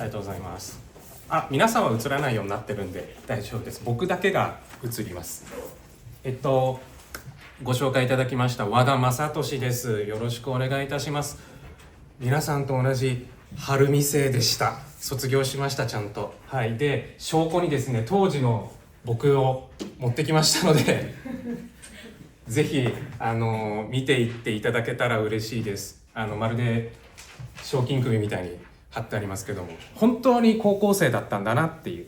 りがとうございます。皆さんは映らないようになってるんで大丈夫です。僕だけが映ります。ご紹介いただきました和田正俊です。よろしくお願いいたします。皆さんと同じ晴海生でした。卒業しました、ちゃんと。はい。で、証拠にですね、当時の僕を持ってきましたのでぜひ見ていっていただけたら嬉しいです。まるで賞金首みたいに貼ってありますけども、本当に高校生だったんだなっていう、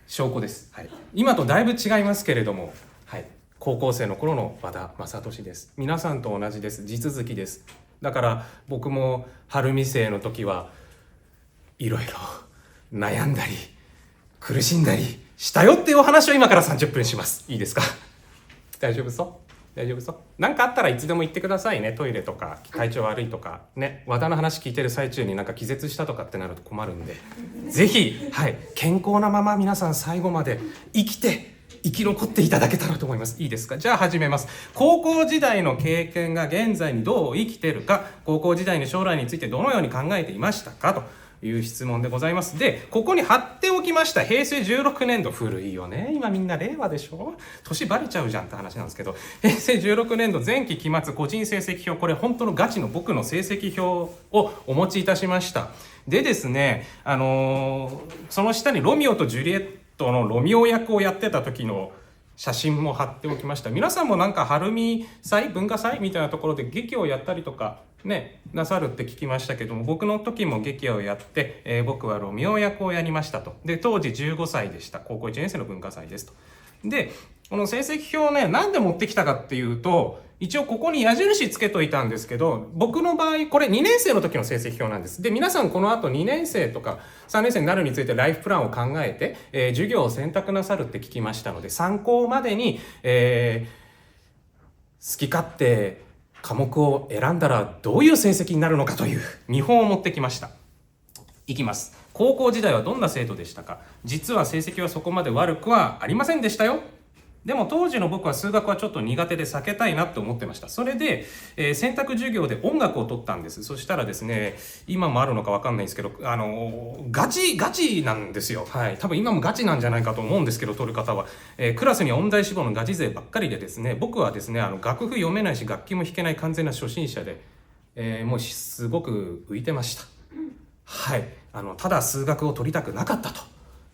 証拠です。はい。今とだいぶ違いますけれども、はい。高校生の頃の和田正俊です。皆さんと同じです。地続きです。だから僕も晴海生の時はいろいろ悩んだり苦しんだりしたよっていうお話を今から30分します。いいですか？大丈夫そう大丈夫そう。何かあったらいつでも言ってくださいね。トイレとか体調悪いとかね、和田の話聞いてる最中になんか気絶したとかってなると困るんで、ぜひ、はい、健康なまま皆さん最後まで生き残っていただけたらと思います。いいですか？じゃあ始めます。高校時代の経験が現在にどう生きてるか、高校時代の将来についてどのように考えていましたかという質問でございます。で、ここに貼っておきました平成16年度、古いよね。今みんな令和でしょ？年バレちゃうじゃんって話なんですけど、平成16年度前期期末個人成績表、これ本当のガチの僕の成績表をお持ちいたしました。でですね、その下にロミオとジュリエットのロミオ役をやってた時の写真も貼っておきました。皆さんもなんか晴海祭、文化祭みたいなところで劇をやったりとかね、なさるって聞きましたけども、僕の時も劇をやって、僕はロミオ役をやりましたと。で、当時15歳でした。高校1年生の文化祭ですと。で、この成績表をね、なんで持ってきたかっていうと、一応ここに矢印つけといたんですけど、僕の場合、これ2年生の時の成績表なんです。で、皆さんこの後2年生とか3年生になるについてライフプランを考えて、授業を選択なさるって聞きましたので、参考までに、好き勝手科目を選んだらどういう成績になるのかという見本を持ってきました。いきます。高校時代はどんな生徒でしたか？実は成績はそこまで悪くはありませんでしたよ。でも当時の僕は数学はちょっと苦手で避けたいなと思ってました。それで、選択授業で音楽を取ったんです。そしたらですね、今もあるのか分かんないんですけど、ガチなんですよ。はい。多分今もガチなんじゃないかと思うんですけど、取る方は。クラスには音大志望のガチ勢ばっかりでですね、僕はですね、楽譜読めないし楽器も弾けない完全な初心者で、もうすごく浮いてました。はい。ただ数学を取りたくなかったと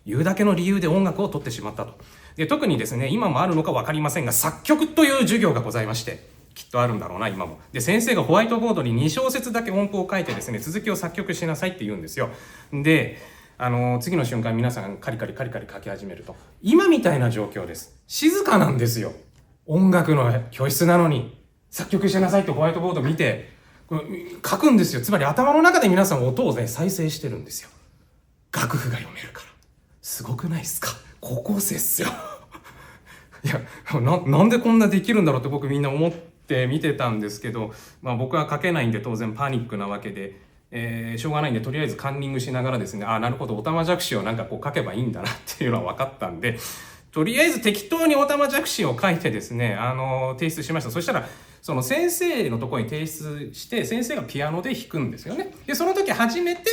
いうだけの理由で音楽を取ってしまったと。で、特にですね、今もあるのか分かりませんが、作曲という授業がございまして、きっとあるんだろうな、今も。で、先生がホワイトボードに2小節だけ音符を書いてですね、続きを作曲しなさいって言うんですよ。で、次の瞬間皆さんカリカリ書き始めると。今みたいな状況です。静かなんですよ。音楽の教室なのに、作曲しなさいってホワイトボード見て、書くんですよ。つまり頭の中で皆さん音をね、再生してるんですよ。楽譜が読めるから。すごくないですか？高校生っすよいやなんでこんなできるんだろうって僕みんな思って見てたんですけど、僕は書けないんで当然パニックなわけで、しょうがないんでとりあえずカンニングしながらですね、なるほど、オタマジャクシをなんかこう書けばいいんだなっていうのは分かったんで、とりあえず適当にオタマジャクシを書いてですね、提出しました。そしたらその先生のところに提出して先生がピアノで弾くんですよね。でその時初めて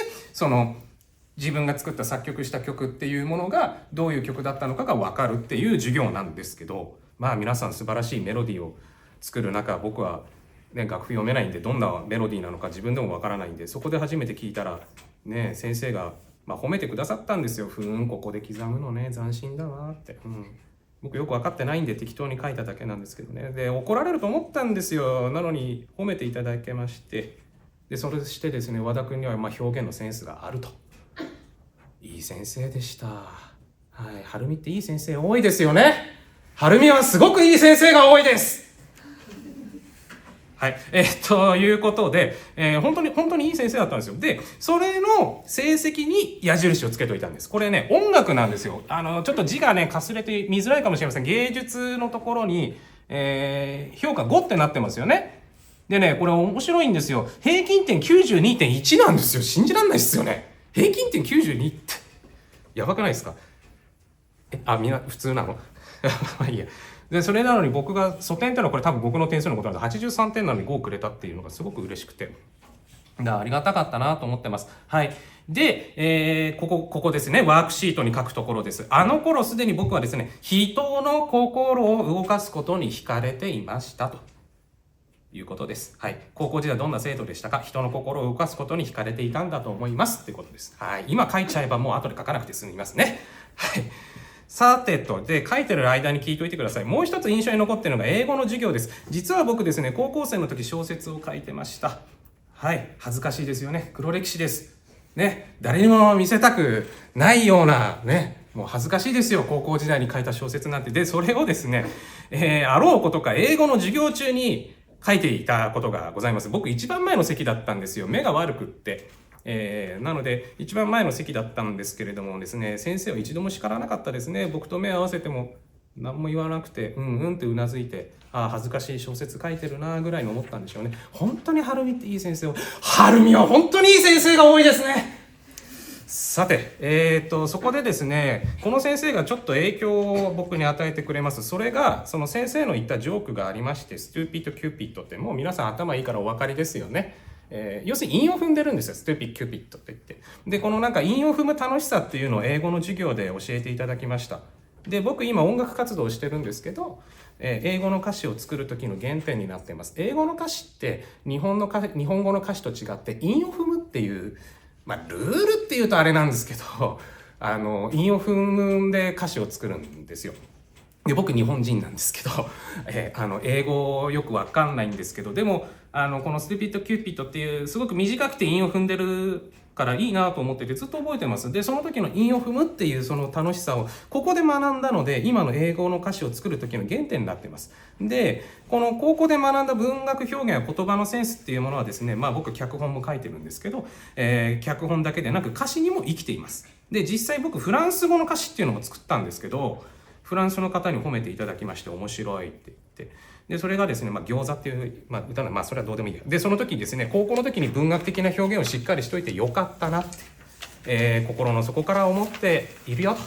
自分が作った作曲した曲っていうものがどういう曲だったのかが分かるっていう授業なんですけど、皆さん素晴らしいメロディーを作る中、僕は、ね、楽譜読めないんでどんなメロディーなのか自分でも分からないんで、そこで初めて聞いたら、ね、先生が、褒めてくださったんですよ。ここで刻むのね斬新だなって、僕よく分かってないんで適当に書いただけなんですけどね。で怒られると思ったんですよ。なのに褒めていただけまして、でそれしてですね、和田君には表現のセンスがあると。いい先生でした。はい、晴海っていい先生多いですよね。晴海はすごくいい先生が多いです。はい、ということで、本当にいい先生だったんですよ。で、それの成績に矢印をつけといたんです。これね、音楽なんですよ。ちょっと字がね、かすれて見づらいかもしれません。芸術のところに、評価5ってなってますよね。でね、これ面白いんですよ。平均点 92.1 なんですよ。信じらんないですよね。平均点92ってやばくないですか？みんな普通なのいいや。でそれなのに僕が素点っていうのはこれ多分僕の点数のことなんで、83点なのに5をくれたっていうのがすごく嬉しくて、ありがたかったなと思ってます。はい。で、ここですね、ワークシートに書くところです。あの頃すでに僕はですね、人の心を動かすことに惹かれていましたということです。はい。高校時代どんな生徒でしたか？人の心を動かすことに惹かれていたんだと思いますってことです。はい。今書いちゃえばもう後で書かなくて済みますね。はい。さてと、で、書いてる間に聞いといてください。もう一つ印象に残っているのが英語の授業です。実は僕ですね、高校生の時小説を書いてました。はい。恥ずかしいですよね。黒歴史です。ね。誰にも見せたくないような、ね。もう恥ずかしいですよ。高校時代に書いた小説なんて。で、それをですね、あろうことか英語の授業中に書いていたことがございます。僕一番前の席だったんですよ。目が悪くって。なので一番前の席だったんですけれどもですね、先生は一度も叱らなかったですね。僕と目を合わせても何も言わなくて、うんうんってうなずいて、ああ恥ずかしい小説書いてるなぐらいに思ったんでしょうね。本当に晴美っていい先生を、晴美は本当にいい先生が多いですね。さて、そこでですね、この先生がちょっと影響を僕に与えてくれます。それが、その先生の言ったジョークがありまして、ストゥーピッド・キューピッドって、もう皆さん頭いいからお分かりですよね。要するに韻を踏んでるんですよ。ストゥーピッド・キューピッドって言って。で、このなんか韻を踏む楽しさっていうのを英語の授業で教えていただきました。で、僕今音楽活動をしてるんですけど、英語の歌詞を作る時の原点になっています。英語の歌詞って日本語の歌詞と違って韻を踏むっていう、ルールっていうとあれなんですけど、韻を踏んで歌詞を作るんですよ。で、僕日本人なんですけど、英語よくわかんないんですけど、でも、このストゥピッド・キューピッドっていう、すごく短くて韻を踏んでるからいいなと思っててずっと覚えてます。で、その時の韻を踏むっていうその楽しさをここで学んだので、今の英語の歌詞を作る時の原点になっています。で、この高校で学んだ文学表現や言葉のセンスっていうものはですね、僕脚本も書いてるんですけど、脚本だけでなく歌詞にも生きています。で、実際僕フランス語の歌詞っていうのも作ったんですけど、フランスの方に褒めていただきまして面白いって言って、でそれがですね、餃子っていう、歌のそれはどうでもいいや。でその時ですね、高校の時に文学的な表現をしっかりしといてよかったなって、心の底から思っているよ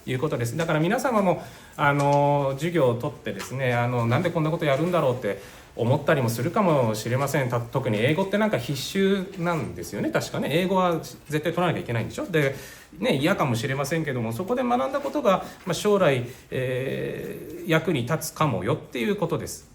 ということです。だから皆様も授業を取ってですね、なんでこんなことやるんだろうって思ったりもするかもしれません。特に英語ってなんか必修なんですよね。確かね、英語は絶対取らなきゃいけないんでしょ。でね、嫌かもしれませんけども、そこで学んだことが、将来、役に立つかもよっていうことです。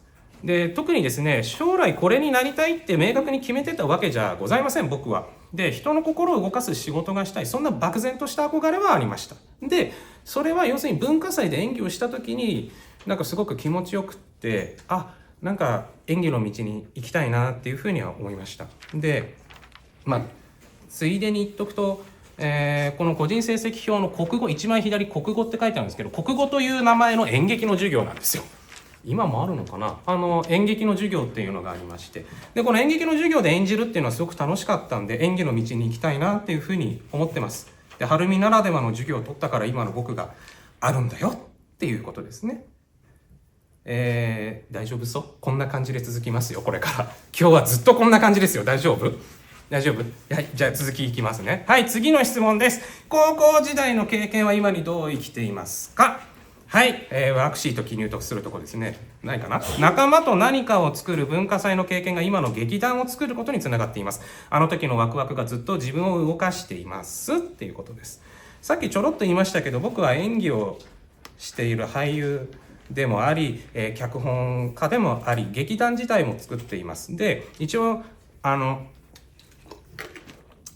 で特にですね、将来これになりたいって明確に決めてたわけじゃございません、僕は。で人の心を動かす仕事がしたい、そんな漠然とした憧れはありました。でそれは要するに文化祭で演技をした時になんかすごく気持ちよくって、なんか演技の道に行きたいなっていうふうには思いました。でついでに言っとくと、この個人成績表の国語、一番左国語って書いてあるんですけど、国語という名前の演劇の授業なんですよ。今もあるのかな、演劇の授業っていうのがありまして、でこの演劇の授業で演じるっていうのはすごく楽しかったんで、演技の道に行きたいなっていうふうに思ってます。で晴美ならではの授業を取ったから今の僕があるんだよっていうことですね。大丈夫そう？こんな感じで続きますよ、これから。今日はずっとこんな感じですよ。大丈夫？大丈夫？はい、じゃあ続きいきますね。はい、次の質問です。高校時代の経験は今にどう生きていますか？はい、ワークシート記入とするとこですね。何かな？仲間と何かを作る文化祭の経験が今の劇団を作ることにつながっています。あの時のワクワクがずっと自分を動かしていますっていうことです。さっきちょろっと言いましたけど、僕は演技をしている俳優でもあり、脚本家でもあり、劇団自体も作っています。で一応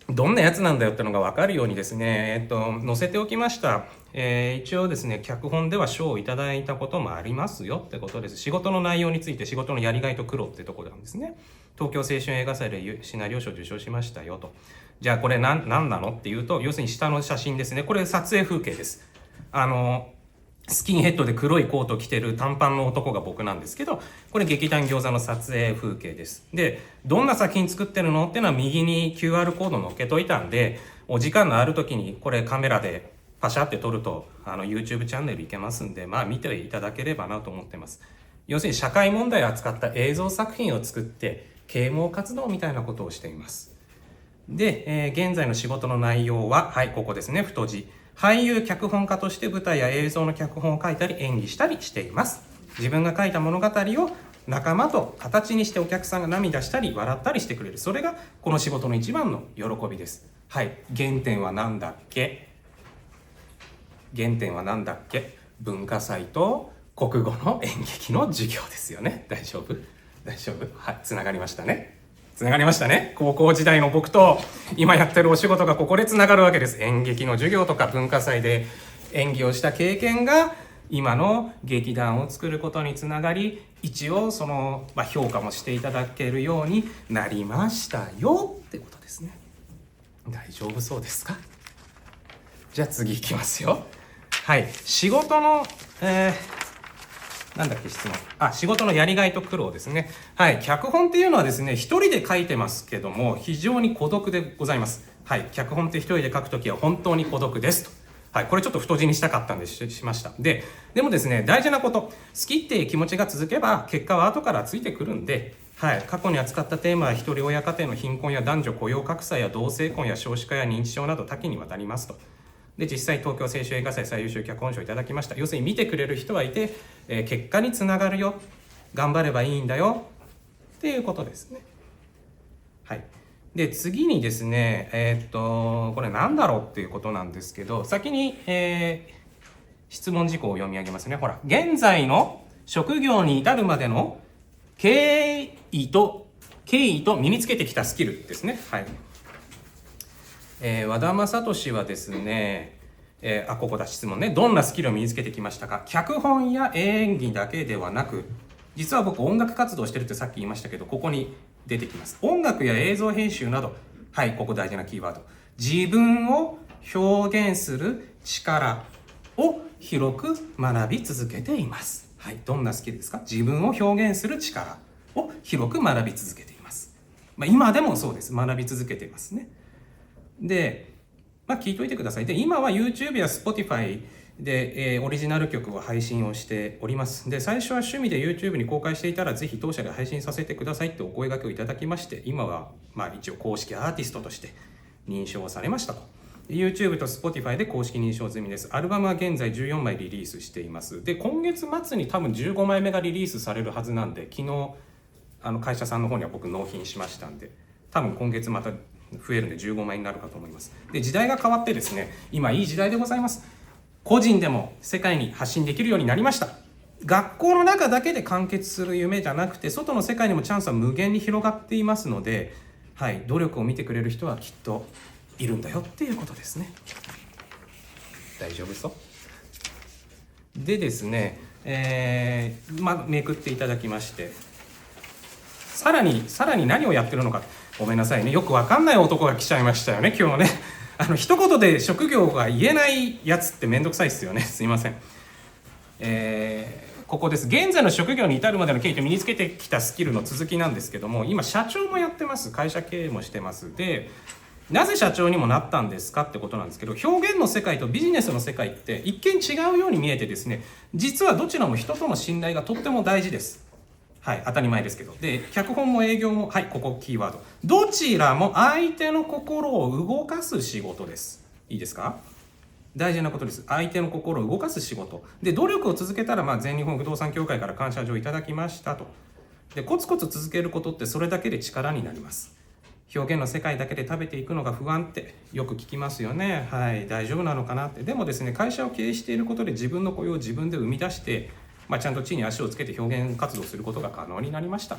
どんなやつなんだよってのが分かるようにですね、載せておきました。一応ですね、脚本では賞をいただいたこともありますよってことです。仕事の内容について、仕事のやりがいと苦労ってところなんですね。東京青春映画祭でシナリオ賞を受賞しましたよと。じゃあこれ何なのっていうと、要するに下の写真ですね。これ撮影風景です。スキンヘッドで黒いコートを着てる短パンの男が僕なんですけど、これ劇団餃子の撮影風景です。でどんな作品作ってるのっていうのは右に QR コード載っけといたんで、お時間のある時にこれカメラでパシャって撮るとYouTube チャンネル行けますんで、見ていただければなと思ってます。要するに社会問題を扱った映像作品を作って啓蒙活動みたいなことをしています。で、現在の仕事の内容は、はい、ここですね、太字。俳優脚本家として舞台や映像の脚本を書いたり演技したりしています。自分が書いた物語を仲間と形にしてお客さんが涙したり笑ったりしてくれる、それがこの仕事の一番の喜びです。はい、原点は何だっけ？原点は何だっけ？文化祭と国語の演劇の授業ですよね。大丈夫？大丈夫？はい、つながりましたね。つながりましたね。高校時代の僕と今やってるお仕事がここでつながるわけです。演劇の授業とか文化祭で演技をした経験が今の劇団を作ることにつながり、一応その、評価もしていただけるようになりましたよってことですね。大丈夫そうですか？じゃあ次いきますよ。はい、仕事の、なんだっけ質問。仕事のやりがいと苦労ですね。はい、脚本っていうのはですね、一人で書いてますけども、非常に孤独でございます。はい、脚本って一人で書くときは本当に孤独ですと。はい、これちょっと太字にしたかったんでしました。でもですね、大事なこと、好きっていう気持ちが続けば、結果は後からついてくるんで、はい、過去に扱ったテーマは一人親家庭の貧困や男女雇用格差や同性婚や少子化や認知症など多岐にわたりますと。で実際東京青春映画祭最優秀脚本賞をいただきました。要するに見てくれる人はいて、結果につながるよ、頑張ればいいんだよっていうことですね。はい、で次にですね、これなんだろうっていうことなんですけど、先に、質問事項を読み上げますね。ほら、現在の職業に至るまでの経緯と身につけてきたスキルですね。はい。和田正俊はですね、ここだ質問ね。どんなスキルを身につけてきましたか？脚本や演技だけではなく、実は僕音楽活動してるってさっき言いましたけど、ここに出てきます。音楽や映像編集など、はい、ここ大事なキーワード。自分を表現する力を広く学び続けています。はい、どんなスキルですか？自分を表現する力を広く学び続けています。今でもそうです。学び続けていますね。で、聞いといてください。で、今は YouTube や Spotify で、オリジナル曲を配信をしております。で、最初は趣味で YouTube に公開していたら、ぜひ当社で配信させてくださいってお声掛けをいただきまして、今は、一応公式アーティストとして認証されましたと。YouTube と Spotify で公式認証済みです。アルバムは現在14枚リリースしています。で、今月末に多分15枚目がリリースされるはずなんで、昨日、会社さんの方には僕納品しましたんで、多分今月また増えるんで15枚になるかと思います。で、時代が変わってですね、今いい時代でございます。個人でも世界に発信できるようになりました。学校の中だけで完結する夢じゃなくて、外の世界にもチャンスは無限に広がっていますので、はい、努力を見てくれる人はきっといるんだよっていうことですね。大丈夫そうでですね、めくっていただきまして、さらに何をやってるのか。ごめんなさいね、よくわかんない男が来ちゃいましたよね、今日ね。一言で職業が言えないやつってめんどくさいですよね。すいません。ここです。現在の職業に至るまでの経緯と身につけてきたスキルの続きなんですけども、今社長もやってます。会社経営もしてます。で、なぜ社長にもなったんですかってことなんですけど、表現の世界とビジネスの世界って一見違うように見えてですね、実はどちらも人との信頼がとっても大事です。はい、当たり前ですけど。で、脚本も営業も、はい、ここキーワード。どちらも相手の心を動かす仕事です。いいですか？大事なことです。相手の心を動かす仕事。で、努力を続けたら、全日本不動産協会から感謝状いただきましたと。で、コツコツ続けることってそれだけで力になります。表現の世界だけで食べていくのが不安ってよく聞きますよね。はい、大丈夫なのかなって。でもですね、会社を経営していることで自分の雇用を自分で生み出して、ちゃんと地に足をつけて表現活動することが可能になりました。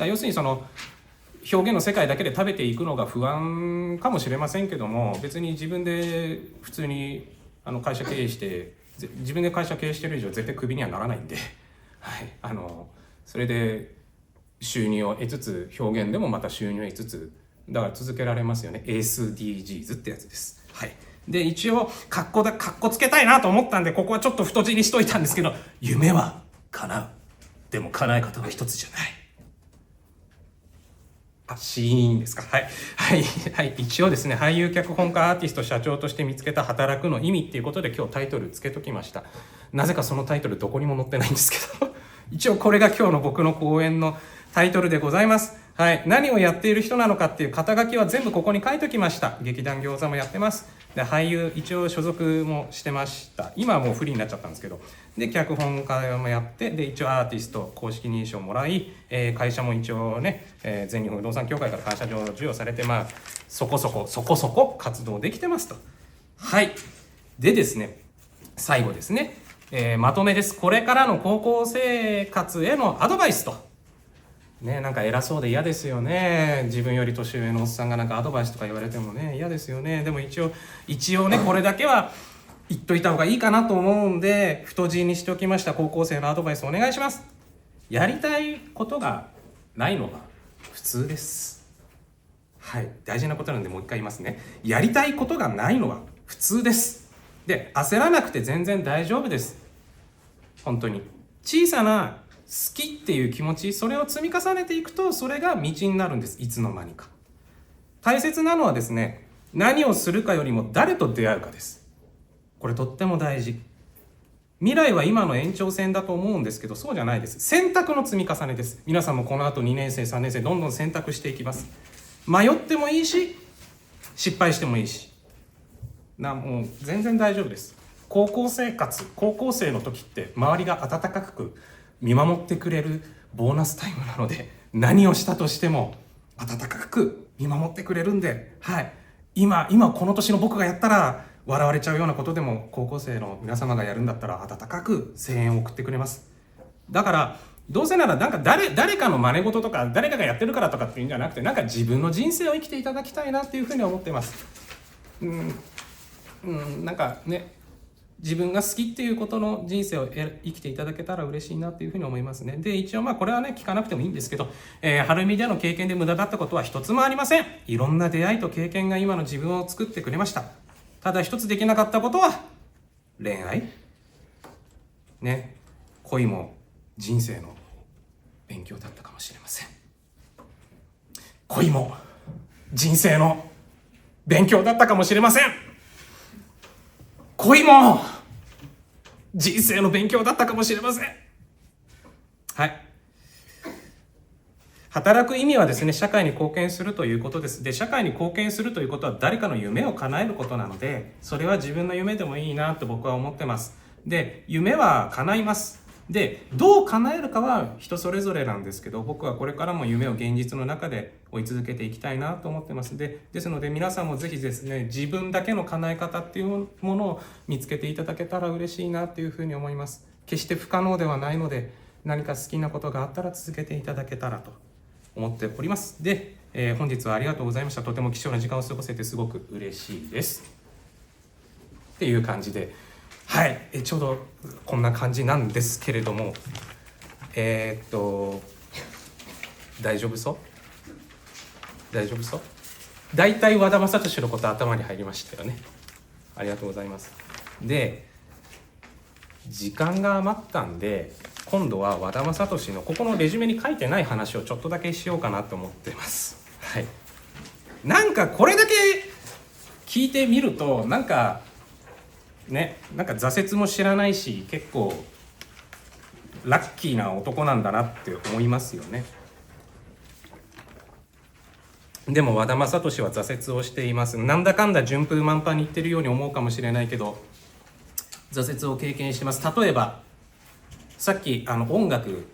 要するにその表現の世界だけで食べていくのが不安かもしれませんけども、別に自分で普通に会社経営して自分で会社経営してる以上絶対クビにはならないんで、はい、それで収入を得つつ表現でもまた収入を得つつだから続けられますよね。 SDGs ってやつです。はい。で、一応かっこつけたいなと思ったんで、ここはちょっと太字にしといたんですけど、夢は叶う。でも叶え方は一つじゃない。シーンですか。はい。はい。はい。一応ですね、俳優、脚本家、アーティスト、社長として見つけた働くの意味っていうことで今日タイトルつけときました。なぜかそのタイトルどこにも載ってないんですけど、一応これが今日の僕の講演のタイトルでございます。はい。何をやっている人なのかっていう肩書きは全部ここに書いときました。劇団餃子もやってます。で、俳優、一応所属もしてました。今はもうフリーになっちゃったんですけど。で、脚本家もやって、で、一応アーティスト公式認証もらい、会社も一応ね、全日本不動産協会から感謝状を授与されて、そこそこ活動できてますと。はい。でですね、最後ですね、まとめです。これからの高校生活へのアドバイスと。ね、なんか偉そうで嫌ですよね。自分より年上のおっさんがなんかアドバイスとか言われてもね、嫌ですよね。でも一応ね、これだけは言っといた方がいいかなと思うんで、太字にしておきました。高校生のアドバイスお願いします。やりたいことがないのが普通です。はい、大事なことなんでもう一回言いますね。やりたいことがないのは普通です。で、焦らなくて全然大丈夫です。本当に。小さな好きっていう気持ち、それを積み重ねていくと、それが道になるんです。いつの間にか。大切なのはですね、何をするかよりも誰と出会うかです。これとっても大事。未来は今の延長線だと思うんですけど、そうじゃないです。選択の積み重ねです。皆さんもこの後2年生、3年生、どんどん選択していきます。迷ってもいいし、失敗してもいいし。もう全然大丈夫です。高校生の時って周りが温かく見守ってくれるボーナスタイムなので、何をしたとしても温かく見守ってくれるんで、はい、今この年の僕がやったら笑われちゃうようなことでも、高校生の皆様がやるんだったら温かく声援を送ってくれます。だからどうせならなんか誰かの真似事とか誰かがやってるからとかっていうんじゃなくて、なんか自分の人生を生きていただきたいなっていうふうに思ってます。なんかね、自分が好きっていうことの人生を生きていただけたら嬉しいなっていうふうに思いますね。で、一応これはね、聞かなくてもいいんですけど、晴海での経験で無駄だったことは一つもありません。いろんな出会いと経験が今の自分を作ってくれました。ただ一つできなかったことは恋愛ね、恋も人生の勉強だったかもしれません。恋も人生の勉強だったかもしれません。恋も人生の勉強だったかもしれません。はい。働く意味はですね、社会に貢献するということです。で、社会に貢献するということは誰かの夢を叶えることなので、それは自分の夢でもいいなと僕は思ってます。で、夢は叶います。で、どう叶えるかは人それぞれなんですけど、僕はこれからも夢を現実の中で追い続けていきたいなと思ってます。ですので皆さんもぜひですね、自分だけの叶え方っていうものを見つけていただけたら嬉しいなというふうに思います。決して不可能ではないので、何か好きなことがあったら続けていただけたらと思っております。で、本日はありがとうございました。とても貴重な時間を過ごせてすごく嬉しいですっていう感じで、はい、ちょうどこんな感じなんですけれども、大丈夫そう大体和田正俊のこと頭に入りましたよね。ありがとうございます。で、時間が余ったんで、今度は和田正俊のここのレジュメに書いてない話をちょっとだけしようかなと思ってます。はい。なんかこれだけ聞いてみると、なんか挫折も知らないし、結構ラッキーな男なんだなって思いますよね。でも和田正俊は挫折をしています。なんだかんだ順風満帆にいってるように思うかもしれないけど、挫折を経験してます。例えばさっき音楽、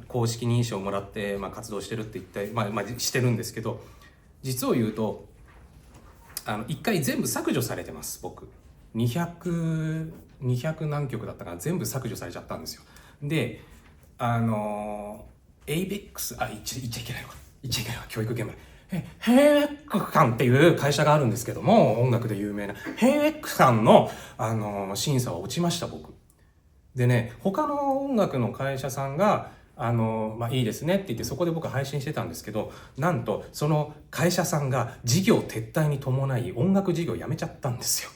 公式認証をもらって、活動してるって言って、してるんですけど、実を言うと1回全部削除されてます。僕200何曲だったかな、全部削除されちゃったんですよ。でABEX 言っちゃいけないのか、教育現場ヘイエックさんっていう会社があるんですけども、音楽で有名なヘイエックさんの、審査は落ちました。僕でね、他の音楽の会社さんがいいですねって言って、そこで僕配信してたんですけど、なんとその会社さんが事業撤退に伴い音楽事業をやめちゃったんですよ。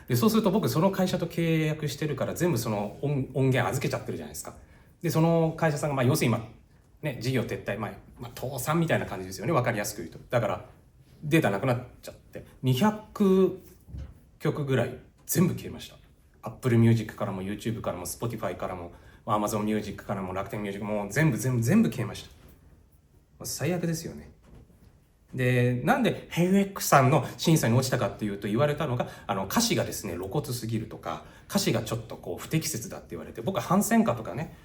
でそうすると僕その会社と契約してるから全部その音源預けちゃってるじゃないですか。でその会社さんが要するに事業撤退、倒産みたいな感じですよね、分かりやすく言うと。だからデータなくなっちゃって200曲ぐらい全部消えました。 Apple Music からも YouTube からも Spotify からも Amazon Music からも楽天ミュージックも全部消えました。最悪ですよね。でなんでヘイウェックさんの審査に落ちたかっていうと、言われたのが歌詞がですね露骨すぎるとか、歌詞がちょっと不適切だって言われて、僕は反戦歌とかね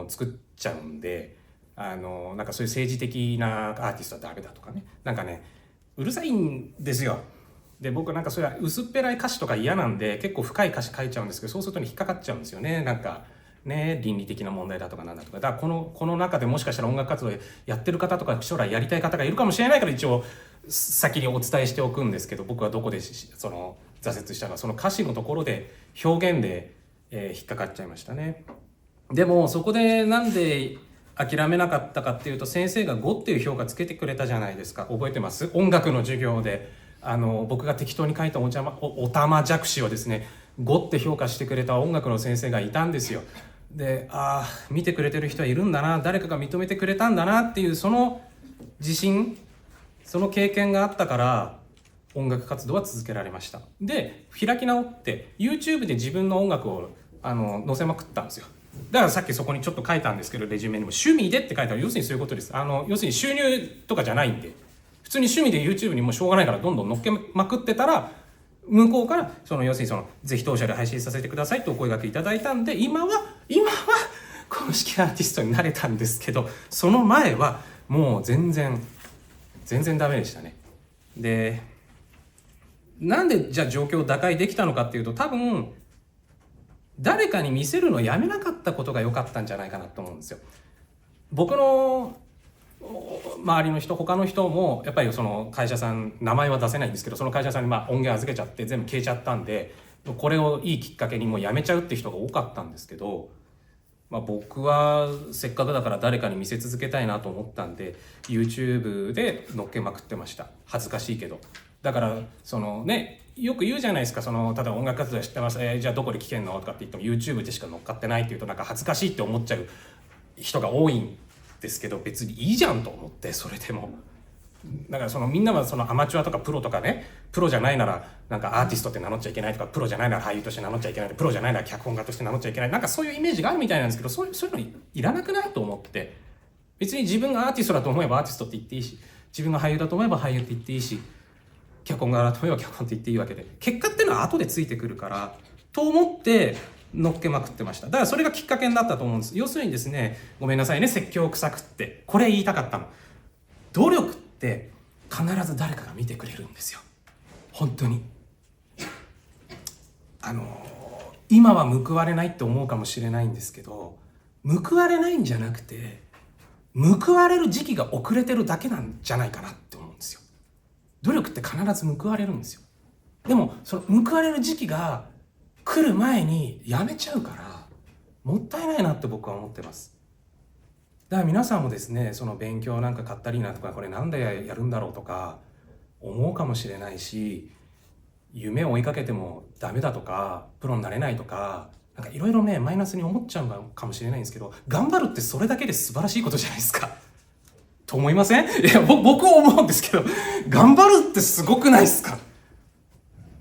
作っちゃうんで、なんかそういう政治的なアーティストはダメだとかね、なんかねうるさいんですよ。で僕なんかそれは薄っぺらい歌詞とか嫌なんで結構深い歌詞書いちゃうんですけど、そうすると引っかかっちゃうんですよね。なんかね、倫理的な問題だとかなんだとか。だからこの中でもしかしたら音楽活動やってる方とか将来やりたい方がいるかもしれないから一応先にお伝えしておくんですけど、僕はどこでその挫折したのか、その歌詞のところで表現で、引っかかっちゃいましたね。でもそこでなんで諦めなかったかっていうと、先生が5っていう評価つけてくれたじゃないですか。覚えてます？音楽の授業で僕が適当に書いたおたまじゃくしをですね5って評価してくれた音楽の先生がいたんですよ。で、見てくれてる人はいるんだな、誰かが認めてくれたんだなっていうその自信、その経験があったから音楽活動は続けられました。で開き直って YouTube で自分の音楽を載せまくったんですよ。だからさっきそこにちょっと書いたんですけど、レジュメにも趣味でって書いてある。要するにそういうことです。要するに収入とかじゃないんで、普通に趣味で YouTube にもしょうがないからどんどん載っけまくってたら、向こうから要するにぜひ当社で配信させてくださいとお声掛けいただいたんで、今は公式アーティストになれたんですけど、その前はもう全然ダメでしたね。でなんでじゃあ状況を打開できたのかっていうと、多分誰かに見せるのをやめなかったことが良かったんじゃないかなと思うんですよ。僕の周りの人、他の人もやっぱりその会社さん、名前は出せないんですけど、その会社さんに音源預けちゃって全部消えちゃったんで、これをいいきっかけにもうやめちゃうって人が多かったんですけど、僕はせっかくだから誰かに見せ続けたいなと思ったんで YouTube で載っけまくってました。恥ずかしいけど。だからよく言うじゃないですか、例えば音楽活動知ってます、じゃあどこで聴けんのとかって言っても YouTube でしか載っかってないっていうとなんか恥ずかしいって思っちゃう人が多いんですけど、別にいいじゃんと思って。それでもだからみんなはアマチュアとかプロとかね、プロじゃないならなんかアーティストって名乗っちゃいけないとか、プロじゃないなら俳優として名乗っちゃいけない、プロじゃないなら脚本家として名乗っちゃいけない、なんかそういうイメージがあるみたいなんですけど、そういうのいらなくないと思って。別に自分がアーティストだと思えばアーティストって言っていいし、自分が俳優だと思えば俳優って言っていいし、脚本家だと思えば脚本って言っていいわけで、結果っていうのは後でついてくるからと思って乗っけまくってました。だからそれがきっかけになったと思うんです。要するにですね、ごめんなさいね、説教臭くってこれ言いたかったの。努力って必ず誰かが見てくれるんですよ。本当に今は報われないって思うかもしれないんですけど、報われないんじゃなくて報われる時期が遅れてるだけなんじゃないかなって思うんですよ。努力って必ず報われるんですよ。でもその報われる時期が来る前にやめちゃうからもったいないなって僕は思ってます。だから皆さんもですね、勉強なんか買ったりなとか、これなんでやるんだろうとか思うかもしれないし、夢を追いかけてもダメだとかプロになれないとか、なんかいろいろねマイナスに思っちゃうかもしれないんですけど、頑張るってそれだけで素晴らしいことじゃないですかと思いません？いや僕は思うんですけど、頑張るってすごくないですか？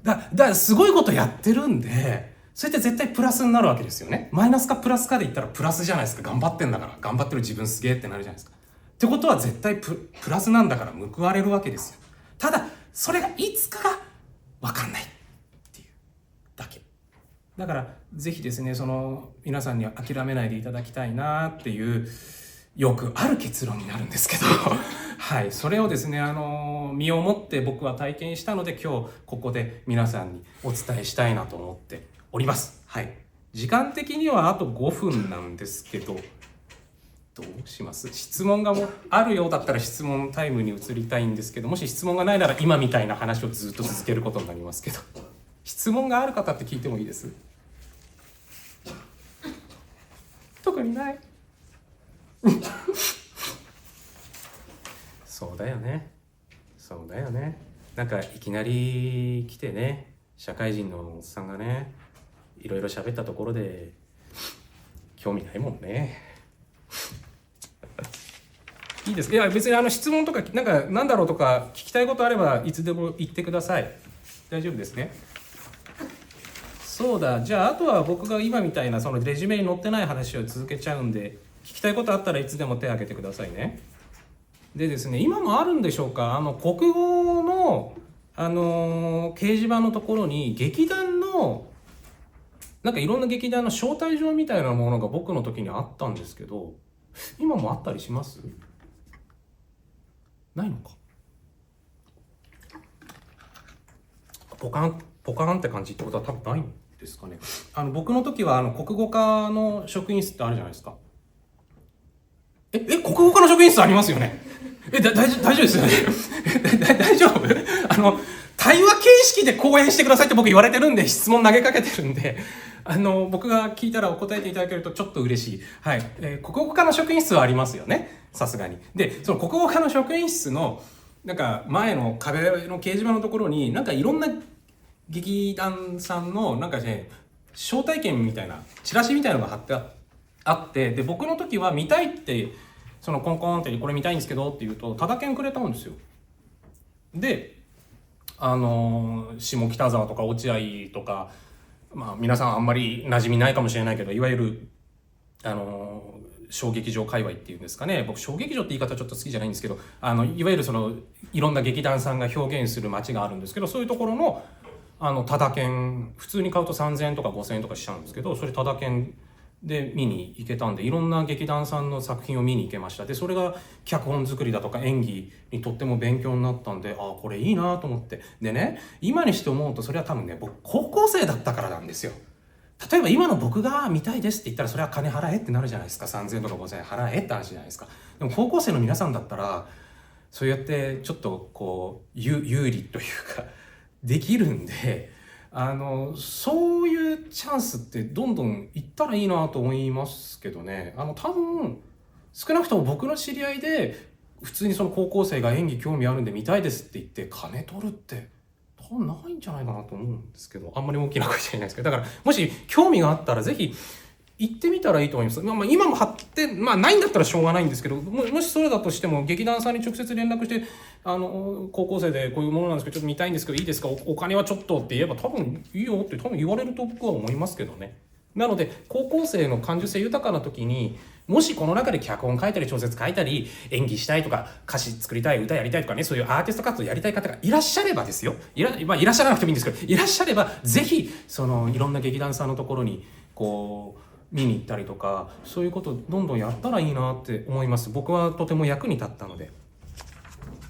だからすごいことやってるんで、それって絶対プラスになるわけですよね。マイナスかプラスかで言ったらプラスじゃないですか。頑張ってんだから、頑張ってる自分すげえってなるじゃないですか。ってことは絶対プラスなんだから報われるわけですよ。ただそれがいつかが分かんないっていうだけだから、ぜひですね皆さんには諦めないでいただきたいなっていうよくある結論になるんですけどはい、それをですね身をもって僕は体験したので、今日ここで皆さんにお伝えしたいなと思っております。はい、時間的にはあと5分なんですけど、どうします？質問があるようだったら質問タイムに移りたいんですけど、もし質問がないなら今みたいな話をずっと続けることになりますけど、質問がある方って聞いてもいいです？特にないそうだよね、そうだよね。なんかいきなり来てね、社会人のおっさんがねいろいろ喋ったところで興味ないもんねいいですか？いや別に質問とかなんだろうとか聞きたいことあればいつでも言ってください。大丈夫ですね。そうだ、じゃああとは僕が今みたいなレジュメに載ってない話を続けちゃうんで、聞きたいことあったらいつでも手を挙げてくださいね。でですね、今もあるんでしょうか、国語の掲示板のところに劇団のなんかいろんな劇団の招待状みたいなものが僕の時にあったんですけど、今もあったりします？ないのか。ポカンポカンって感じってことは多分ないんですかね。僕の時は国語科の職員室ってあるじゃないですか。国語科の職員室ありますよね。大丈夫ですよね。大丈夫？対話形式で講演してくださいって僕言われてるんで、質問投げかけてるんで、僕が聞いたらお答えていただけるとちょっと嬉しい。はい。国語科の職員室はありますよね。さすがに。で、その国語科の職員室の、なんか前の壁の掲示板のところに、なんかいろんな劇団さんの、なんかね、招待券みたいな、チラシみたいなのが貼ってあって、で、僕の時は見たいって、そのコンコンってこれ見たいんですけどって言うと、タダ券くれたんですよ。で、下北沢とか落合とか、まあ皆さんあんまり馴染みないかもしれないけど、いわゆる小劇場界隈っていうんですかね。僕小劇場って言い方ちょっと好きじゃないんですけど、いわゆるそのいろんな劇団さんが表現する街があるんですけど、そういうところのタダ券、普通に買うと3000円とか5000円とかしちゃうんですけど、それタダ券で見に行けたんで、いろんな劇団さんの作品を見に行けました。でそれが脚本作りだとか演技にとっても勉強になったんで、これいいなと思って。でね、今にして思うとそれは多分ね、僕高校生だったからなんですよ。例えば今の僕が見たいですって言ったら、それは金払えってなるじゃないですか。3000円とか5000円払えって話じゃないですか。でも高校生の皆さんだったら、そうやってちょっとこう有利というかできるんで、そういうチャンスってどんどん行ったらいいなと思いますけどね。多分少なくとも僕の知り合いで普通にその高校生が演技興味あるんで見たいですって言って金取るって多分ないんじゃないかなと思うんですけど、あんまり大きな声じゃないですけど、だからもし興味があったらぜひ行ってみたらいいと思います。今も貼って、ないんだったらしょうがないんですけど、もしそれだとしても劇団さんに直接連絡して、高校生でこういうものなんですけどちょっと見たいんですけどいいですか、お金はちょっとって言えば多分いいよって多分言われると僕は思いますけどね。なので高校生の感受性豊かな時に、もしこの中で脚本書いたり小説書いたり演技したいとか歌詞作りたい歌やりたいとかね、そういうアーティスト活動やりたい方がいらっしゃればですよ、いらっしゃらなくてもいいんですけど、いらっしゃればぜひそのいろんな劇団さんのところにこう見に行ったりとか、そういうことどんどんやったらいいなって思います。僕はとても役に立ったので。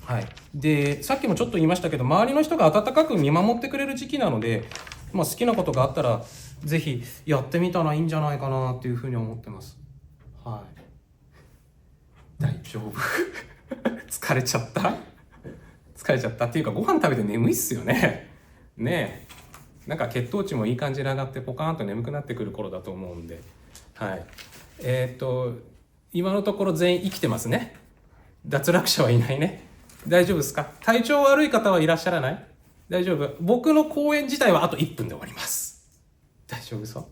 はい、でさっきもちょっと言いましたけど、周りの人が温かく見守ってくれる時期なので、好きなことがあったらぜひやってみたらいいんじゃないかなっていうふうに思ってます。はい、大丈夫疲れちゃったっていうか、ご飯食べて眠いっすよね。ねえ、なんか血糖値もいい感じに上がってポカーンと眠くなってくる頃だと思うんで、はい。今のところ全員生きてますね。脱落者はいないね。大丈夫ですか？体調悪い方はいらっしゃらない？大丈夫？僕の講演自体はあと1分で終わります。大丈夫そう？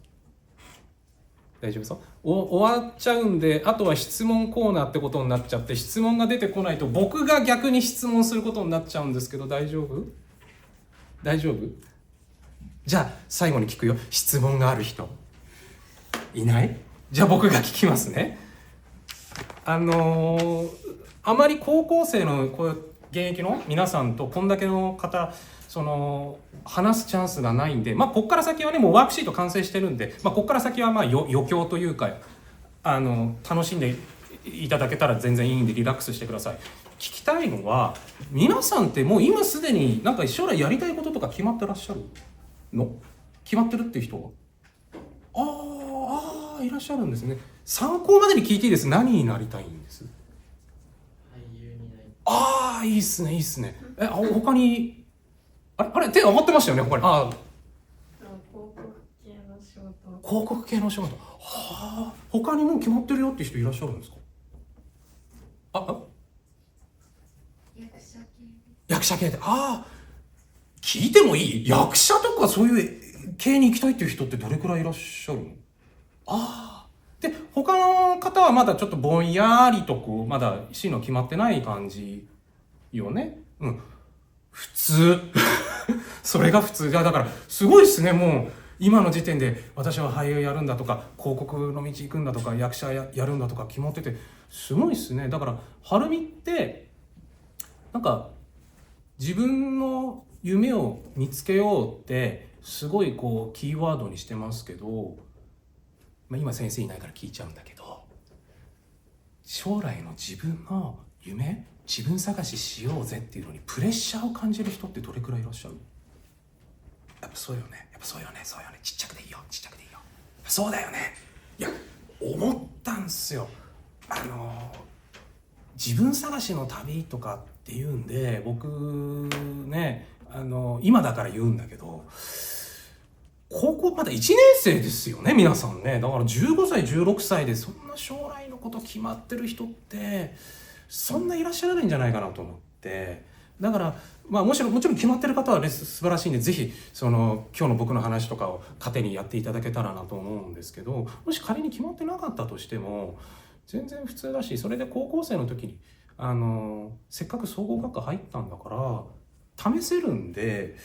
大丈夫そう？終わっちゃうんで、あとは質問コーナーってことになっちゃって、質問が出てこないと僕が逆に質問することになっちゃうんですけど、大丈夫？大丈夫？じゃあ最後に聞くよ。質問がある人いない？じゃあ僕が聞きますね。あまり高校生のこう現役の皆さんとこんだけの方話すチャンスがないんで、ここから先はね、もうワークシート完成してるんで、ここから先は余興というか楽しんでいただけたら全然いいんでリラックスしてください。聞きたいのは、皆さんってもう今すでになんか将来やりたいこととか決まってらっしゃるの？決まってるっていう人はいらっしゃるんですね。参考までに聞いていいです？何になりたいんです？俳優になりたい。いいっすねいいっすね。他にあれ手上がってましたよね。他に広告系の仕事。広告系の仕事。他にもう決まってるよって人いらっしゃるんですか？役者系で。聞いてもいい？役者とかそういう系に行きたいっていう人ってどれくらいいらっしゃるの？で他の方はまだちょっとぼんやりとこうまだ進路決まってない感じよね。普通それが普通だからすごいっすね。もう今の時点で私は俳優やるんだとか広告の道行くんだとか役者やるんだとか決まっててすごいっすね。だからはるみってなんか自分の夢を見つけようってすごいこうキーワードにしてますけど、今先生いないから聞いちゃうんだけど、将来の自分の夢、自分探ししようぜっていうのにプレッシャーを感じる人ってどれくらいいらっしゃる？やっぱそうよね、やっぱそうよね、そうよね、ちっちゃくていいよ、ちっちゃくていいよ、そうだよね。いや、思ったんすよ。自分探しの旅とかっていうんで、僕ね、今だから言うんだけど、高校まだ1年生ですよね、皆さんね。だから15歳16歳でそんな将来のこと決まってる人ってそんないらっしゃらないんじゃないかなと思って、だからまあもちろん決まってる方はね素晴らしいんで、ぜひその今日の僕の話とかを糧にやっていただけたらなと思うんですけど、もし仮に決まってなかったとしても全然普通だし、それで高校生の時にせっかく総合学科入ったんだから試せるんで、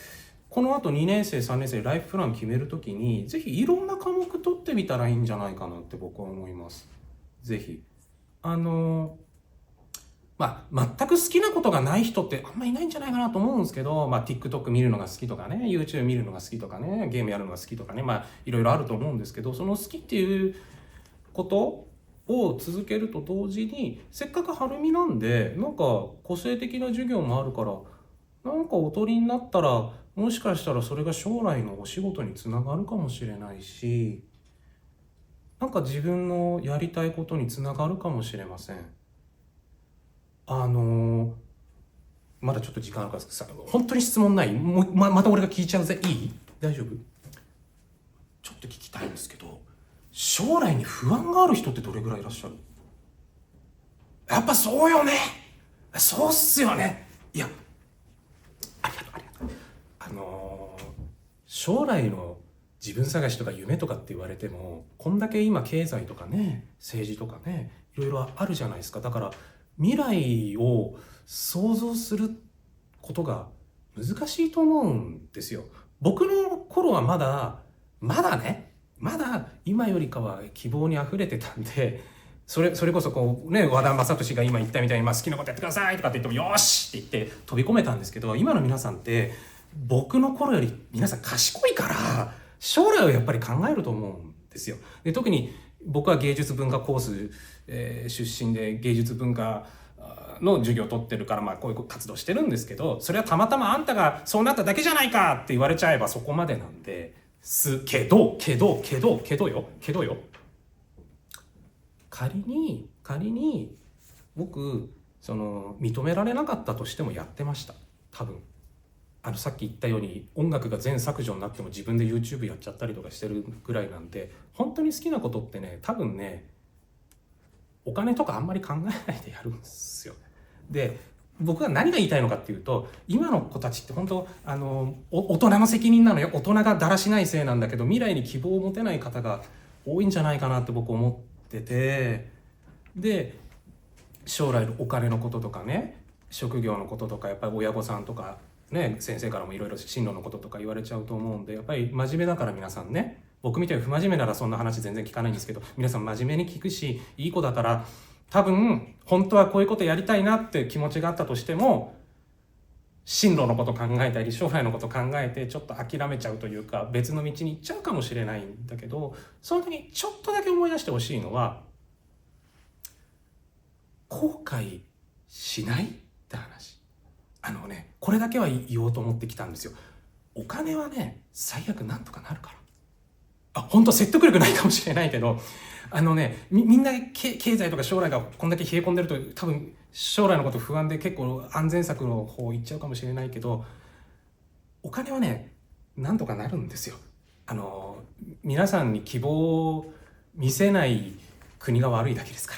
このあと2年生3年生ライフプラン決めるときにぜひいろんな科目取ってみたらいいんじゃないかなって僕は思います。ぜひまあ全く好きなことがない人ってあんまりいないんじゃないかなと思うんですけど、まあ TikTok 見るのが好きとかね、 YouTube 見るのが好きとかね、ゲームやるのが好きとかね、まあいろいろあると思うんですけど、その好きっていうことを続けると同時に、せっかく春美なんでなんか個性的な授業もあるから、なんかおとりになったらもしかしたらそれが将来のお仕事につながるかもしれないし、なんか自分のやりたいことにつながるかもしれません。まだちょっと時間あるからさ、本当に質問ない？また俺が聞いちゃうぜ。いい？大丈夫？ちょっと聞きたいんですけど、将来に不安がある人ってどれぐらいいらっしゃる？やっぱそうよね。そうっすよね。いや、ありがとうありがとう。将来の自分探しとか夢とかって言われても、こんだけ今経済とかね、政治とかね、いろいろあるじゃないですか。だから未来を想像することが難しいと思うんですよ。僕の頃はまだ今よりかは希望にあふれてたんで、それこそこうね、和田正俊が今言ったみたいに、好きなことやってくださいとかって言ってもよしって言って飛び込めたんですけど、今の皆さんって僕の頃より皆さん賢いから将来をやっぱり考えると思うんですよ。で、特に僕は芸術文化コース、出身で芸術文化の授業を取ってるから、こういう活動してるんですけど、それはたまたまあんたがそうなっただけじゃないかって言われちゃえばそこまでなんですけどよ、仮に僕認められなかったとしてもやってました。多分さっき言ったように音楽が全削除になっても自分で YouTube やっちゃったりとかしてるぐらいなんで、本当に好きなことってね、多分ね、お金とかあんまり考えないでやるんですよ。で、僕は何が言いたいのかっていうと、今の子たちって本当大人の責任なのよ。大人がだらしないせいなんだけど、未来に希望を持てない方が多いんじゃないかなって僕思ってて、で将来のお金のこととかね、職業のこととか、やっぱり親御さんとかね、先生からもいろいろ進路のこととか言われちゃうと思うんで、やっぱり真面目だから皆さんね、僕みたいに不真面目ならそんな話全然聞かないんですけど、皆さん真面目に聞くし、いい子だから多分本当はこういうことやりたいなって気持ちがあったとしても、進路のこと考えたり将来のこと考えてちょっと諦めちゃうというか、別の道に行っちゃうかもしれないんだけど、その時にちょっとだけ思い出してほしいのは、後悔しないって話。これだけは言おうと思ってきたんですよ。お金はね、最悪なんとかなるから。本当説得力ないかもしれないけど、みんな経済とか将来がこんだけ冷え込んでると、多分将来のこと不安で結構安全策の方行っちゃうかもしれないけど、お金はね、なんとかなるんですよ。皆さんに希望を見せない国が悪いだけですか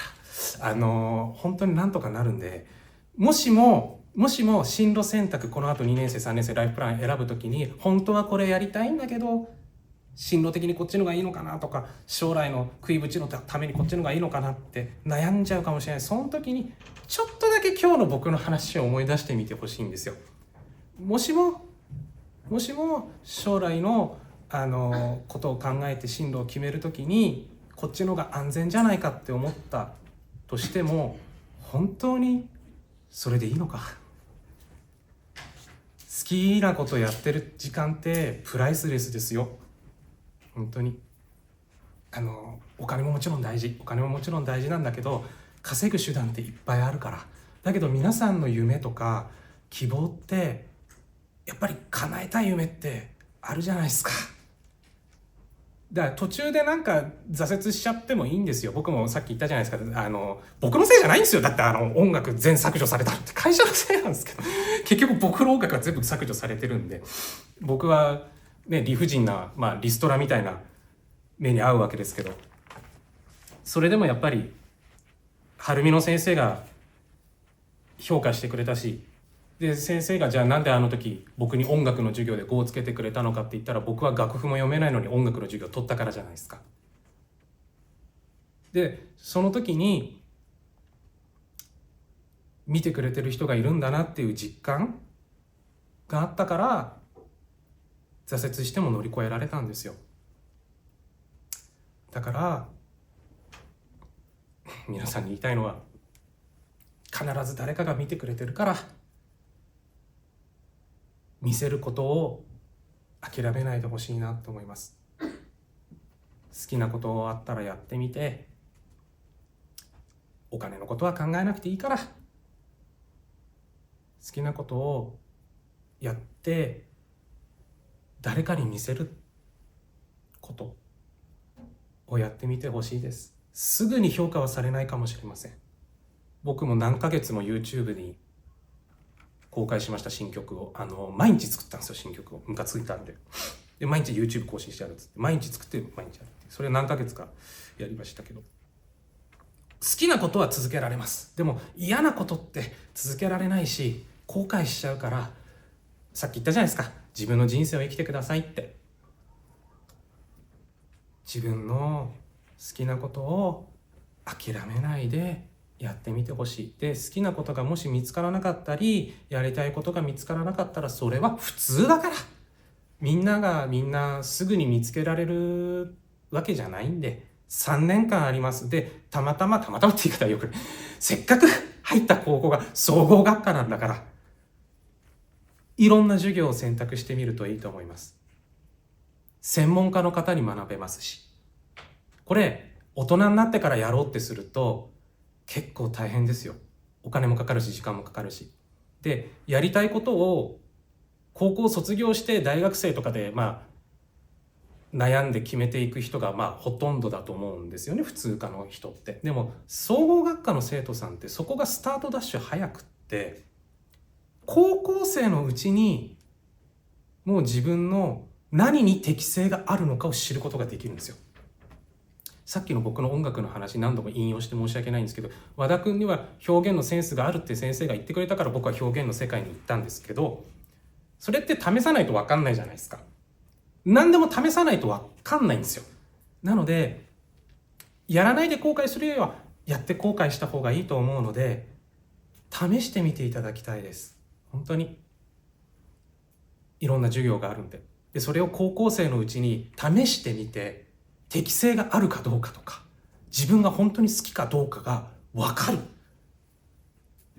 ら、本当になんとかなるんで、もしも進路選択、この後2年生3年生ライフプラン選ぶときに、本当はこれやりたいんだけど進路的にこっちのがいいのかなとか、将来の食いぶちのためにこっちのがいいのかなって悩んじゃうかもしれない。その時にちょっとだけ今日の僕の話を思い出してみてほしいんですよ。もしも将来のことを考えて進路を決める時にこっちのが安全じゃないかって思ったとしても、本当にそれでいいのか。好きなことやってる時間ってプライスレスですよ。本当にお金ももちろん大事なんだけど、稼ぐ手段っていっぱいあるから。だけど皆さんの夢とか希望ってやっぱり叶えたい夢ってあるじゃないですか。だから途中でなんか挫折しちゃってもいいんですよ。僕もさっき言ったじゃないですか。僕のせいじゃないんですよ。だって音楽全削除されたのって会社のせいなんですけど、結局僕の音楽は全部削除されてるんで、僕はね、理不尽な、リストラみたいな目に遭うわけですけど、それでもやっぱり晴美の先生が評価してくれたし、で先生がじゃあなんであの時僕に音楽の授業で5をつけてくれたのかって言ったら、僕は楽譜も読めないのに音楽の授業を取ったからじゃないですか。でその時に見てくれてる人がいるんだなっていう実感があったから、挫折しても乗り越えられたんですよ。だから皆さんに言いたいのは、必ず誰かが見てくれてるから見せることを諦めないでほしいなと思います。好きなことあったらやってみて、お金のことは考えなくていいから、好きなことをやって誰かに見せることをやってみてほしいです。すぐに評価はされないかもしれません。僕も何ヶ月も YouTube に公開しました新曲を。毎日作ったんですよ、新曲を。ムカついたんで。で毎日 YouTube 更新してやるっつって、毎日作って毎日やる。それ何ヶ月かやりましたけど、好きなことは続けられます。でも嫌なことって続けられないし、後悔しちゃうから、さっき言ったじゃないですか、自分の人生を生きてくださいって。自分の好きなことを諦めないでやってみてほしい。で好きなことがもし見つからなかったり、やりたいことが見つからなかったら、それは普通だから。みんなすぐに見つけられるわけじゃないんで、3年間あります。でたまたまって言い方はよくない、せっかく入った高校が総合学科なんだから、いろんな授業を選択してみるといいと思います。専門家の方に学べますし、これ大人になってからやろうってすると結構大変ですよ。お金もかかるし時間もかかるし。でやりたいことを高校卒業して大学生とかで悩んで決めていく人がほとんどだと思うんですよね、普通科の人って。でも総合学科の生徒さんってそこがスタートダッシュ早くって、高校生のうちにもう自分の何に適性があるのかを知ることができるんですよ。さっきの僕の音楽の話何度も引用して申し訳ないんですけど、和田君には表現のセンスがあるって先生が言ってくれたから僕は表現の世界に行ったんですけど、それって試さないと分かんないじゃないですか。何でも試さないと分かんないんですよ。なのでやらないで後悔するよりはやって後悔した方がいいと思うので、試してみていただきたいです。本当にいろんな授業があるんで。でそれを高校生のうちに試してみて、適性があるかどうかとか、自分が本当に好きかどうかが分かる。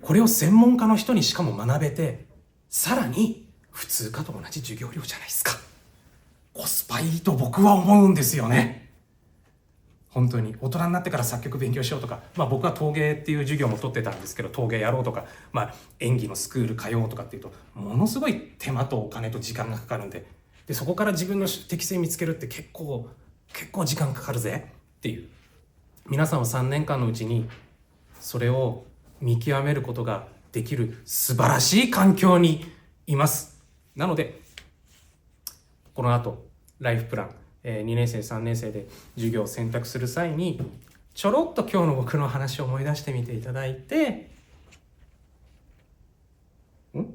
これを専門家の人にしかも学べて、さらに普通科と同じ授業料じゃないですか。コスパいいと僕は思うんですよね。本当に大人になってから作曲勉強しようとか、僕は陶芸っていう授業も取ってたんですけど、陶芸やろうとか、演技のスクール通おうとかっていうと、ものすごい手間とお金と時間がかかるんで、そこから自分の適性見つけるって結構時間かかるぜっていう。皆さんは3年間のうちにそれを見極めることができる素晴らしい環境にいます。なのでこの後ライフプラン、2年生3年生で授業を選択する際に、ちょろっと今日の僕の話を思い出してみていただいて、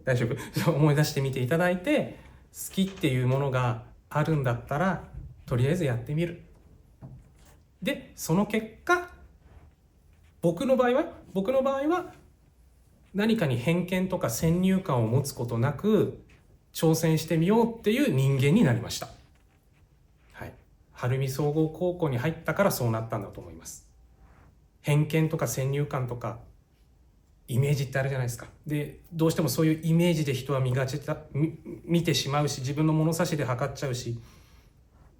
大丈夫思い出してみていただいて、好きっていうものがあるんだったらとりあえずやってみる。でその結果、僕の場合は何かに偏見とか先入観を持つことなく挑戦してみようっていう人間になりました。晴海総合高校に入ったからそうなったんだと思います。偏見とか先入観とかイメージってあるじゃないですか。でどうしてもそういうイメージで人は見てしまうし、自分の物差しで測っちゃうし、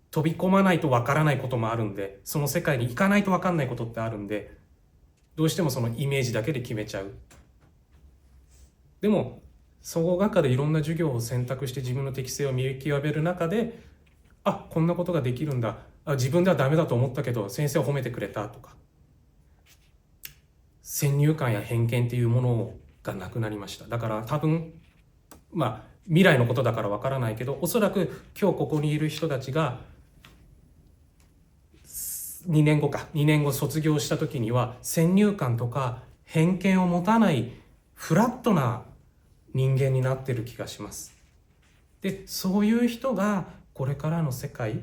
飛び込まないとわからないこともあるんで、その世界に行かないとわかんないことってあるんで、どうしてもそのイメージだけで決めちゃう。でも総合学科でいろんな授業を選択して自分の適性を見極める中で、あ、こんなことができるんだ、あ、自分ではダメだと思ったけど先生は褒めてくれたとか、先入観や偏見っていうものがなくなりました。だから多分未来のことだからわからないけど、おそらく今日ここにいる人たちが2年後卒業した時には先入観とか偏見を持たないフラットな人間になってる気がします。で、そういう人がこれからの世界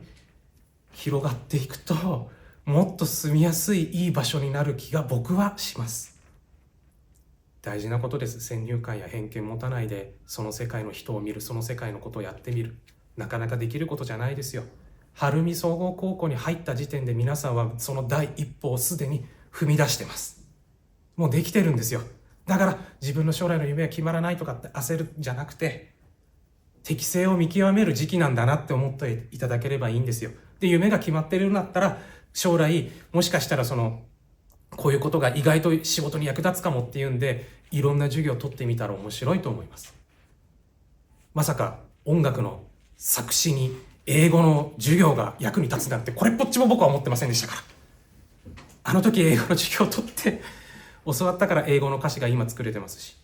広がっていくと、もっと住みやすいいい場所になる気が僕はします。大事なことです。先入観や偏見持たないでその世界の人を見る、その世界のことをやってみる。なかなかできることじゃないですよ。晴海総合高校に入った時点で皆さんはその第一歩をすでに踏み出してます。もうできてるんですよ。だから自分の将来の夢は決まらないとかって焦るんじゃなくて、適性を見極める時期なんだなって思っていただければいいんですよ。で、夢が決まってるんだったら将来もしかしたらこういうことが意外と仕事に役立つかもっていうんで、いろんな授業を取ってみたら面白いと思います。まさか音楽の作詞に英語の授業が役に立つなんて、これっぽっちも僕は思ってませんでしたから。あの時英語の授業を取って教わったから英語の歌詞が今作れてますし。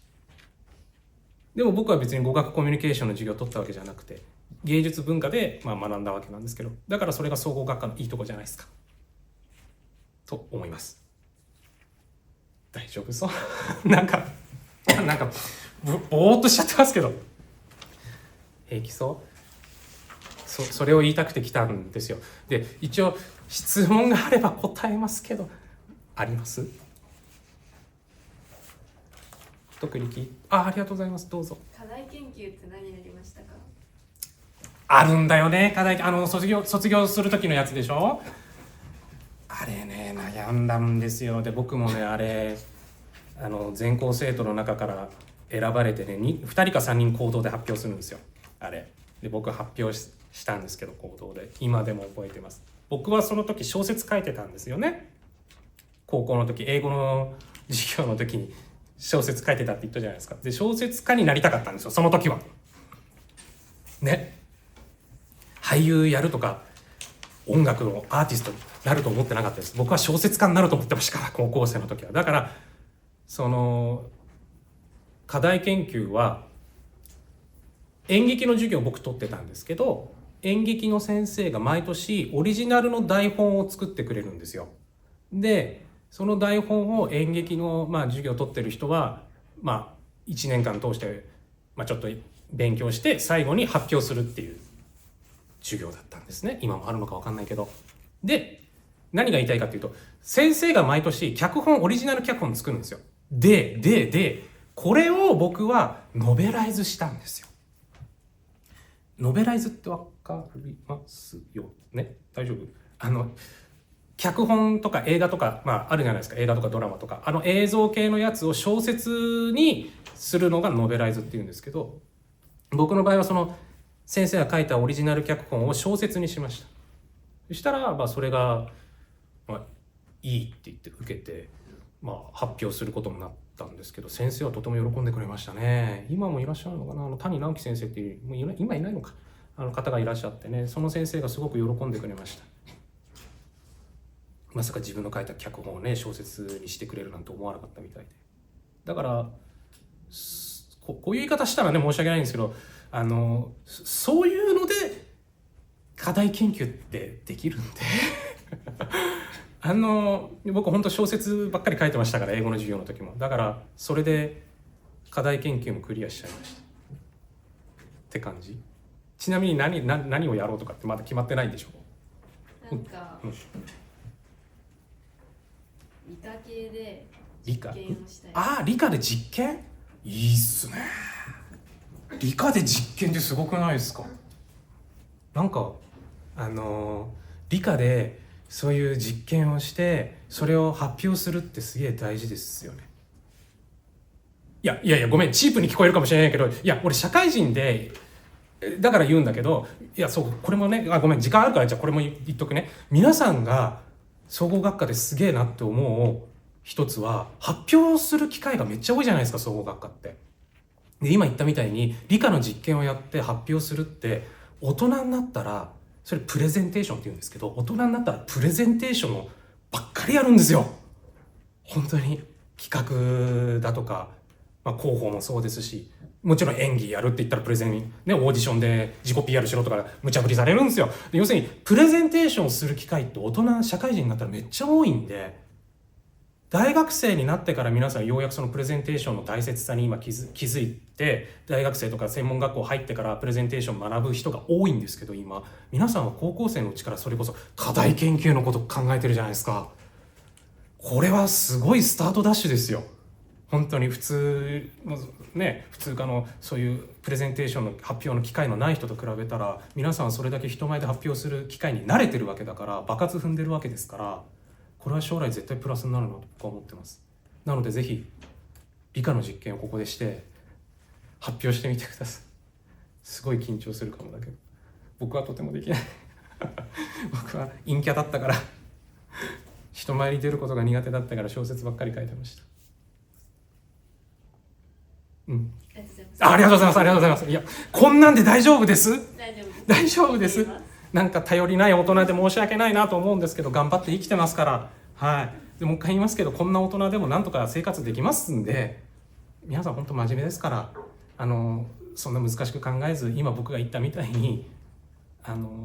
でも僕は別に語学コミュニケーションの授業を取ったわけじゃなくて、芸術文化で学んだわけなんですけど、だからそれが総合学科のいいとこじゃないですかと思います。大丈夫そうなんかぼーっとしちゃってますけど、平気そう。それを言いたくて来たんですよ。で、一応質問があれば答えますけど、あります？特にありがとうございます。どうぞ。課題研究って何やりましたか？あるんだよね、課題。卒業する時のやつでしょ。あれね、悩んだんですよ。で、僕もね、あれ全校生徒の中から選ばれてね、2人か3人行動で発表するんですよ、あれで。僕発表したんですけど、行動で。今でも覚えてます。僕はその時小説書いてたんですよね。高校の時、英語の授業の時に小説書いてたって言ったじゃないですか。で、小説家になりたかったんですよ、その時はね。俳優やるとか音楽のアーティストになると思ってなかったです。僕は小説家になると思ってましたから、高校生の時は。だから課題研究は演劇の授業を僕取ってたんですけど、演劇の先生が毎年オリジナルの台本を作ってくれるんですよ。で、その台本を演劇の授業を取ってる人は1年間通してちょっと勉強して最後に発表するっていう授業だったんですね。今もあるのか分かんないけど。で、何が言いたいかっていうと、先生が毎年オリジナル脚本作るんですよ。でこれを僕はノベライズしたんですよ。ノベライズって分かりますよね？大丈夫？脚本とか映画とか、あるじゃないですか。映画とかドラマとか、映像系のやつを小説にするのがノベライズっていうんですけど、僕の場合は先生が書いたオリジナル脚本を小説にしました。そしたらそれが、いいって言って受けて、発表することになったんですけど、先生はとても喜んでくれましたね。今もいらっしゃるのかな、谷直樹先生っていう、今いないのか、方がいらっしゃってね、その先生がすごく喜んでくれました。まさか自分の書いた脚本をね、小説にしてくれるなんて思わなかったみたいで。だからこういう言い方したらね、申し訳ないんですけど、そういうので課題研究ってできるんで僕本当小説ばっかり書いてましたから、英語の授業の時も。だからそれで課題研究もクリアしちゃいましたって感じ。ちなみに何をやろうとかってまだ決まってないんでしょ？なんか、理科系で実験をしたい。理科で実験？いいっすね。理科で実験ってすごくないですか？なんか理科でそういう実験をしてそれを発表するってすげえ大事ですよね。いやごめん、チープに聞こえるかもしれないけど、俺社会人でだから言うんだけど、これもね、ごめん、時間あるからじゃあこれも言っとくね。皆さんが総合学科ですげえなって思う一つは発表する機会がめっちゃ多いじゃないですか、総合学科って。で今言ったみたいに理科の実験をやって発表するって大人になったらそれプレゼンテーションって言うんですけど、大人になったらプレゼンテーションばっかりやるんですよ。本当に企画だとか、広報もそうですし、もちろん演技やるって言ったらプレゼンね、オーディションで自己 PR しろとか無茶ぶりされるんですよ。で要するにプレゼンテーションをする機会って大人社会人になったらめっちゃ多いんで、大学生になってから皆さんようやくそのプレゼンテーションの大切さに今気づいて、大学生とか専門学校入ってからプレゼンテーションを学ぶ人が多いんですけど、今皆さんは高校生のうちからそれこそ課題研究のこと考えてるじゃないですか。これはすごいスタートダッシュですよ。本当に普通科のそういうプレゼンテーションの発表の機会のない人と比べたら、皆さんはそれだけ人前で発表する機会に慣れてるわけだから、場数踏んでるわけですから、これは将来絶対プラスになるなと僕は思ってます。なのでぜひ理科の実験をここでして発表してみてください。すごい緊張するかもだけど、僕はとてもできない僕は陰キャだったから人前に出ることが苦手だったから小説ばっかり書いてました。ありがとうございます。ありがとうございます。いや、こんなんで大丈夫です。大丈夫です。なんか頼りない大人で申し訳ないなと思うんですけど、頑張って生きてますから。はい。でもう一回言いますけど、こんな大人でもなんとか生活できますんで、皆さん本当真面目ですから、そんな難しく考えず、今僕が言ったみたいに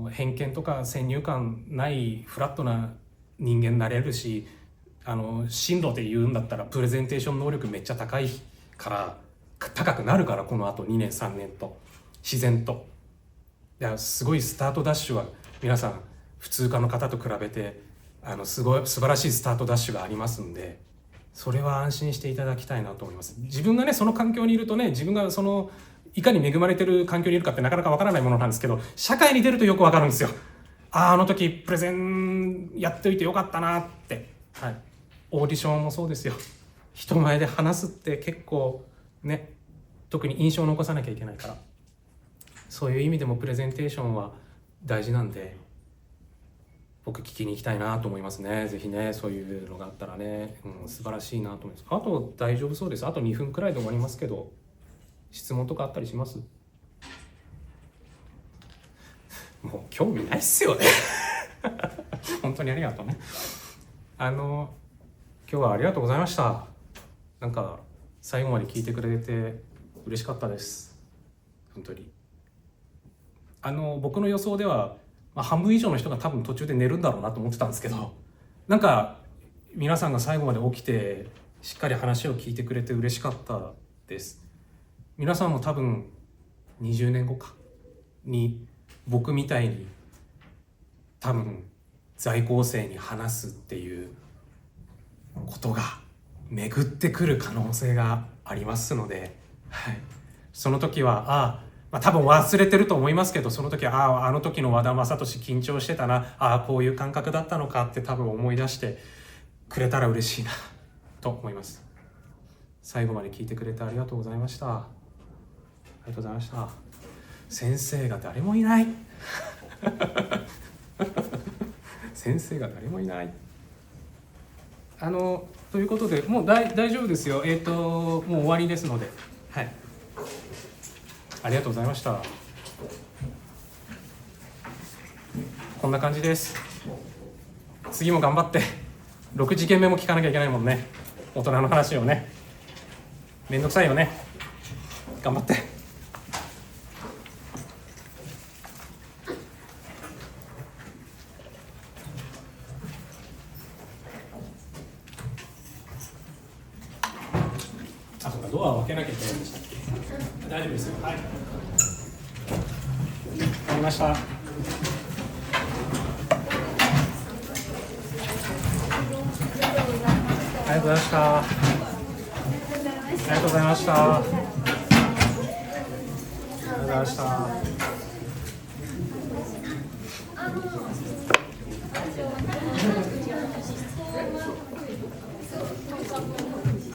偏見とか先入観ないフラットな人間になれるし、進路で言うんだったらプレゼンテーション能力めっちゃ高くなるから、このあと2年3年と自然と。いや、すごいスタートダッシュは皆さん普通科の方と比べて素晴らしいスタートダッシュがありますんで、それは安心していただきたいなと思います。自分がねその環境にいるとね、自分がいかに恵まれてる環境にいるかってなかなかわからないものなんですけど、社会に出るとよくわかるんですよ。あの時プレゼンやっておいてよかったなって。はい、オーディションもそうですよ。人前で話すって結構ね、特に印象を残さなきゃいけないから、そういう意味でもプレゼンテーションは大事なんで、僕聞きに行きたいなと思いますね。ぜひね、そういうのがあったらね、素晴らしいなと思います。あと大丈夫そうです。あと2分くらいで終わりますけど、質問とかあったりします？もう興味ないっすよね本当にありがとうね。今日はありがとうございました。なんか最後まで聞いてくれて嬉しかったです。本当に僕の予想では、半分以上の人が多分途中で寝るんだろうなと思ってたんですけど、なんか皆さんが最後まで起きてしっかり話を聞いてくれて嬉しかったです。皆さんも多分20年後かに僕みたいに多分在校生に話すっていうことが巡ってくる可能性がありますので、はい、その時は多分忘れてると思いますけど、その時はあの時の和田正俊緊張してたな、こういう感覚だったのかって多分思い出してくれたら嬉しいなと思います。最後まで聞いてくれてありがとうございました。ありがとうございました。先生が誰もいない先生が誰もいない。ということでもう大丈夫ですよ。もう終わりですので、はい、ありがとうございました。こんな感じです。次も頑張って6次元目も聞かなきゃいけないもんね。大人の話をね、めんどくさいよね。頑張って。そうか、ドアを開けなきゃいけないんでしたっけ。大丈夫ですよ。はい、わかりました。ありがとうございました。ありがとうございました。ありがとうございました。